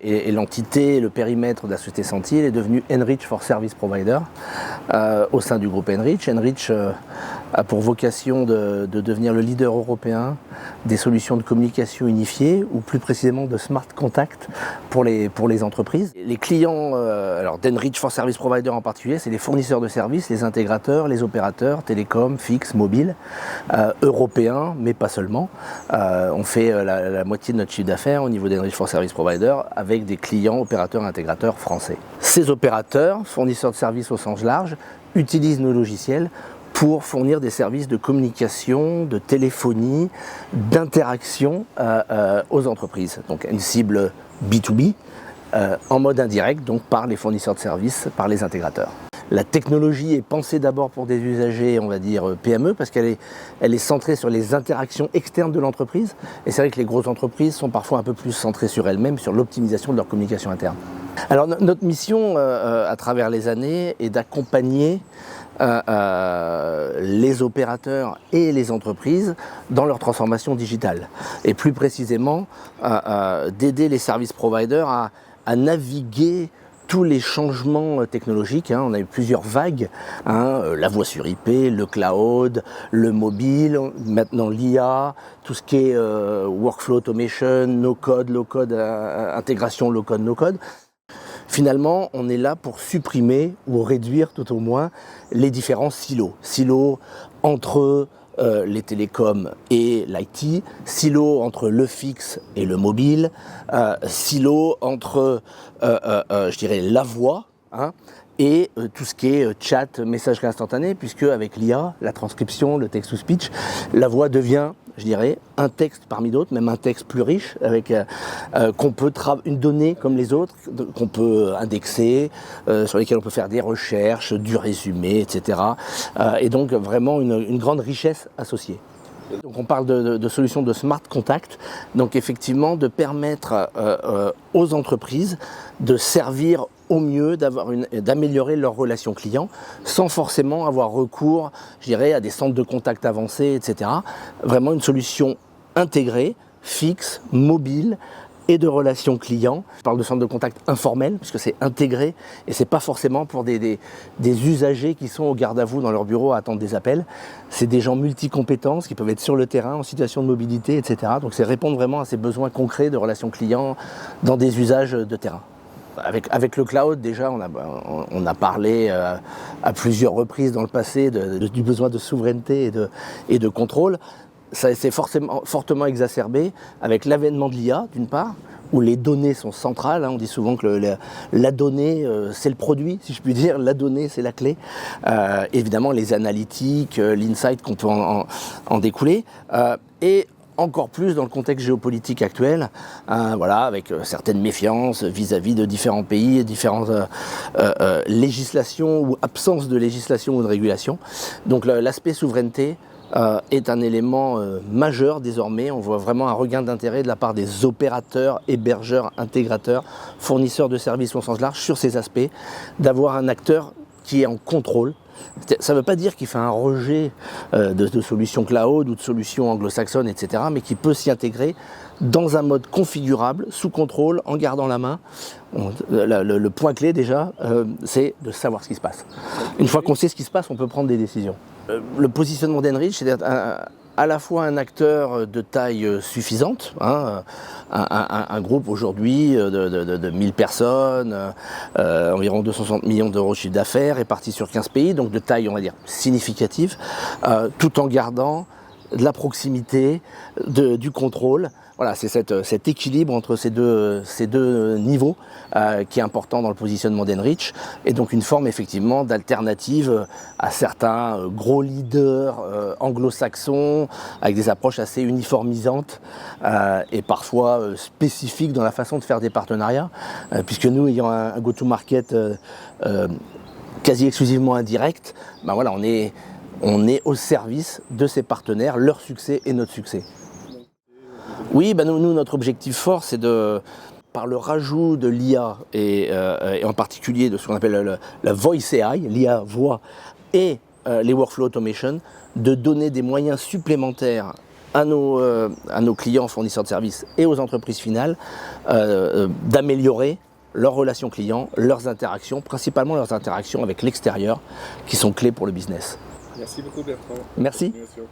Et l'entité, le périmètre de la société Sentil est devenu Enrich for Service Provider au sein du groupe Enrich. Enrich a pour vocation de devenir le leader européen des solutions de communication unifiées, ou plus précisément de smart contact pour les entreprises. Les clients d'Enrich for Service Provider en particulier, c'est les fournisseurs de services, les intégrateurs, les opérateurs, télécom, fixe, mobile, européens, mais pas seulement. On fait la moitié de notre chiffre d'affaires au niveau d'Enrich for Service Provider avec des clients, opérateurs, intégrateurs français. Ces opérateurs, fournisseurs de services au sens large, utilisent nos logiciels pour fournir des services de communication, de téléphonie, d'interaction aux entreprises. Donc une cible B2B en mode indirect, donc par les fournisseurs de services, par les intégrateurs. La technologie est pensée d'abord pour des usagers, on va dire PME, parce qu'elle est centrée sur les interactions externes de l'entreprise. Et c'est vrai que les grosses entreprises sont parfois un peu plus centrées sur elles-mêmes, sur l'optimisation de leur communication interne. Alors notre mission à travers les années est d'accompagner les opérateurs et les entreprises dans leur transformation digitale. Et plus précisément, d'aider les service providers à naviguer tous les changements technologiques. On a eu plusieurs vagues, la voix sur IP, le cloud, le mobile, maintenant l'IA, tout ce qui est workflow automation, no-code, low-code, intégration low-code, no-code. Finalement, on est là pour supprimer ou réduire tout au moins les différents silos. Silos entre les télécoms et l'IT, silos entre le fixe et le mobile, silos entre, je dirais, la voix et tout ce qui est chat, messagerie instantanée, puisque avec l'IA, la transcription, le text-to-speech, la voix devient, je dirais, un texte parmi d'autres, même un texte plus riche, avec qu'on peut une donnée comme les autres, qu'on peut indexer, sur lesquelles on peut faire des recherches, du résumé, etc. Et donc vraiment une grande richesse associée. Donc on parle de solutions de smart contact, donc effectivement de permettre aux entreprises de servir au mieux, d'améliorer leur relation client, sans forcément avoir recours, je dirais, à des centres de contact avancés, etc. Vraiment une solution intégrée, fixe, mobile et de relations clients. Je parle de centres de contact informels, puisque c'est intégré, et c'est pas forcément pour des usagers qui sont au garde à vous dans leur bureau à attendre des appels. C'est des gens multicompétences qui peuvent être sur le terrain, en situation de mobilité, etc. Donc c'est répondre vraiment à ces besoins concrets de relations clients dans des usages de terrain. Avec le cloud, déjà, on a parlé à plusieurs reprises dans le passé du besoin de souveraineté et de contrôle. Ça s'est fortement exacerbé avec l'avènement de l'IA, d'une part, où les données sont centrales. On dit souvent que la donnée, c'est le produit, si je puis dire. La donnée, c'est la clé. Évidemment, les analytiques, l'insight qu'on peut en découler. Et encore plus dans le contexte géopolitique actuel, avec certaines méfiances vis-à-vis de différents pays et différentes législations ou absence de législation ou de régulation. Donc l'aspect souveraineté est un élément majeur désormais. On voit vraiment un regain d'intérêt de la part des opérateurs, hébergeurs, intégrateurs, fournisseurs de services au sens large sur ces aspects, d'avoir un acteur qui est en contrôle. Ça ne veut pas dire qu'il fait un rejet de solutions cloud ou de solutions anglo-saxonnes, etc., mais qui peut s'y intégrer dans un mode configurable, sous contrôle, en gardant la main. Le point clé déjà, c'est de savoir ce qui se passe. Une fois qu'on sait ce qui se passe, on peut prendre des décisions. Le positionnement d'Enrich, c'est d'être à la fois un acteur de taille suffisante, un groupe aujourd'hui de 1000 personnes, environ 260 millions d'euros de chiffre d'affaires, répartis sur 15 pays, donc de taille, on va dire, significative, tout en gardant de la proximité, du contrôle. Voilà, c'est cet équilibre entre ces deux niveaux qui est important dans le positionnement d'Enrich, et donc une forme effectivement d'alternative à certains gros leaders anglo-saxons avec des approches assez uniformisantes et parfois spécifiques dans la façon de faire des partenariats, puisque nous, ayant un go-to-market quasi exclusivement indirect, on est au service de ces partenaires, leur succès et notre succès. Oui, nous, notre objectif fort, c'est par le rajout de l'IA et en particulier de ce qu'on appelle la Voice AI, l'IA voix et les workflow automation, de donner des moyens supplémentaires à nos clients fournisseurs de services et aux entreprises finales d'améliorer leurs relations clients, leurs interactions, principalement leurs interactions avec l'extérieur, qui sont clés pour le business. Merci beaucoup Bertrand. Merci. Continuation.